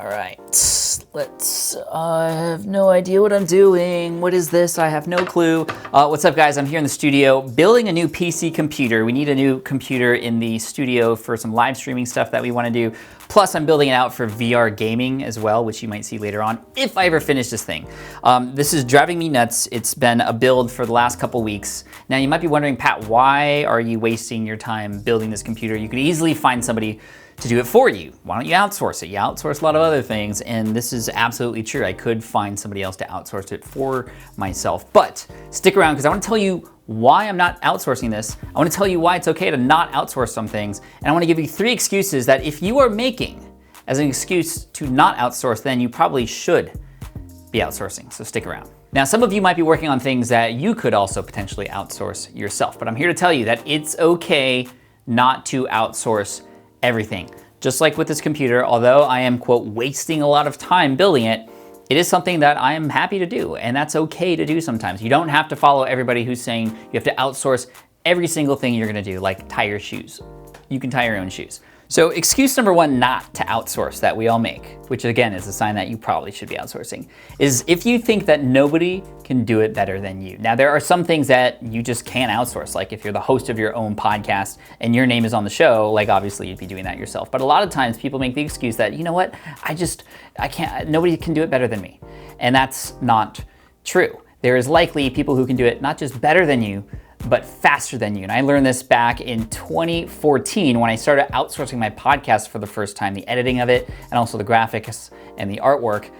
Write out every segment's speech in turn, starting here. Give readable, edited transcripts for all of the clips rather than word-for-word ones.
All right, I have no idea what I'm doing. What is this? I have no clue. What's up, guys? I'm here in the studio building a new PC computer. We need a new computer in the studio for some live streaming stuff that we want to do. Plus, I'm building it out for VR gaming as well, which you might see later on if I ever finish this thing. This is driving me nuts. It's been a build for the last couple weeks. Now, you might be wondering, Pat, why are you wasting your time building this computer? You could easily find somebody to do it for you. Why don't you outsource it? You outsource a lot of other things, and this is absolutely true. I could find somebody else to outsource it for myself. But stick around, because I want to tell you why I'm not outsourcing this. I want to tell you why it's okay to not outsource some things, and I want to give you 3 excuses that if you are making as an excuse to not outsource, then you probably should be outsourcing. So stick around. Now, some of you might be working on things that you could also potentially outsource yourself, but I'm here to tell you that it's okay not to outsource everything. Just like with this computer, although I am, quote, wasting a lot of time building it, it is something that I am happy to do, and that's okay to do sometimes. You don't have to follow everybody who's saying you have to outsource every single thing you're gonna do, like tie your shoes. You can tie your own shoes. So excuse number 1 not to outsource that we all make, which again is a sign that you probably should be outsourcing, is if you think that nobody can do it better than you. Now, there are some things that you just can't outsource, like if you're the host of your own podcast and your name is on the show, like obviously you'd be doing that yourself. But a lot of times people make the excuse that, you know what, I can't, nobody can do it better than me. And that's not true. There is likely people who can do it not just better than you, but faster than you. And I learned this back in 2014 when I started outsourcing my podcast for the first time, the editing of it, and also the graphics and the artwork.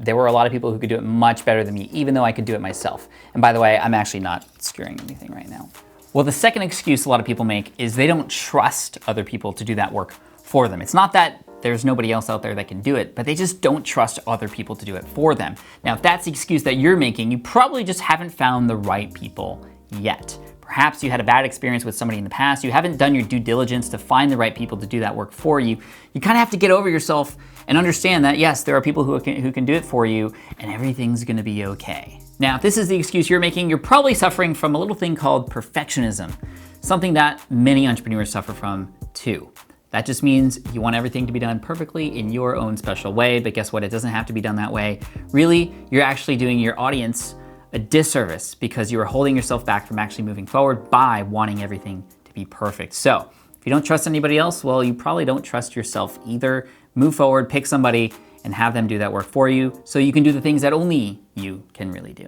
There were a lot of people who could do it much better than me, even though I could do it myself. And by the way, I'm actually not skewering anything right now. Well, the second excuse a lot of people make is they don't trust other people to do that work for them. It's not that there's nobody else out there that can do it, but they just don't trust other people to do it for them. Now, if that's the excuse that you're making, you probably just haven't found the right people yet. Perhaps you had a bad experience with somebody in the past. You haven't done your due diligence to find the right people to do that work for you. You kind of have to get over yourself and understand that, yes, there are people who can do it for you, and everything's gonna be okay. Now, if this is the excuse you're making, you're probably suffering from a little thing called perfectionism, something that many entrepreneurs suffer from too. That just means you want everything to be done perfectly in your own special way, but guess what? It doesn't have to be done that way. Really, you're actually doing your audience a disservice because you are holding yourself back from actually moving forward by wanting everything to be perfect. So if you don't trust anybody else, well, you probably don't trust yourself either. Move forward, pick somebody, and have them do that work for you so you can do the things that only you can really do.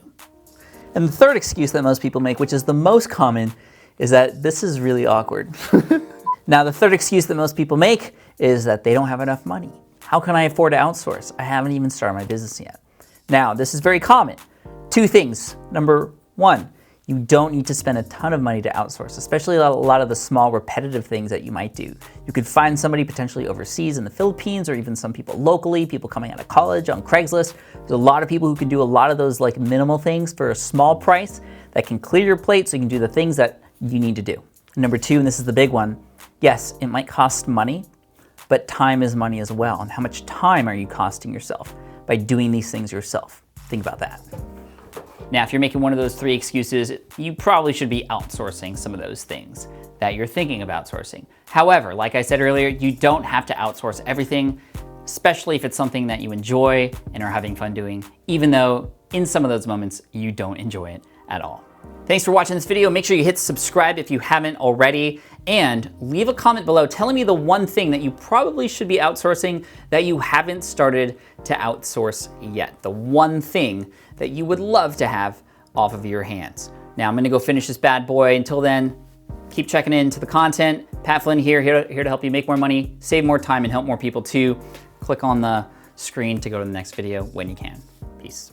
And the third excuse that most people make, which is the most common, is that this is really awkward. Now, the third excuse that most people make is that they don't have enough money. How can I afford to outsource? I haven't even started my business yet. Now, this is very common. 2 things. Number 1, you don't need to spend a ton of money to outsource, especially a lot of the small repetitive things that you might do. You could find somebody potentially overseas in the Philippines, or even some people locally, people coming out of college on Craigslist. There's a lot of people who can do a lot of those like minimal things for a small price that can clear your plate so you can do the things that you need to do. Number 2, and this is the big one, yes, it might cost money, but time is money as well. And how much time are you costing yourself by doing these things yourself? Think about that. Now, if you're making one of those 3 excuses, you probably should be outsourcing some of those things that you're thinking of outsourcing. However, like I said earlier, you don't have to outsource everything, especially if it's something that you enjoy and are having fun doing, even though in some of those moments you don't enjoy it at all. Thanks for watching this video. Make sure you hit subscribe if you haven't already, and leave a comment below telling me the one thing that you probably should be outsourcing that you haven't started to outsource yet. The one thing that you would love to have off of your hands. Now, I'm gonna go finish this bad boy. Until then, keep checking into the content. Pat Flynn here to help you make more money, save more time, and help more people too. Click on the screen to go to the next video when you can. Peace.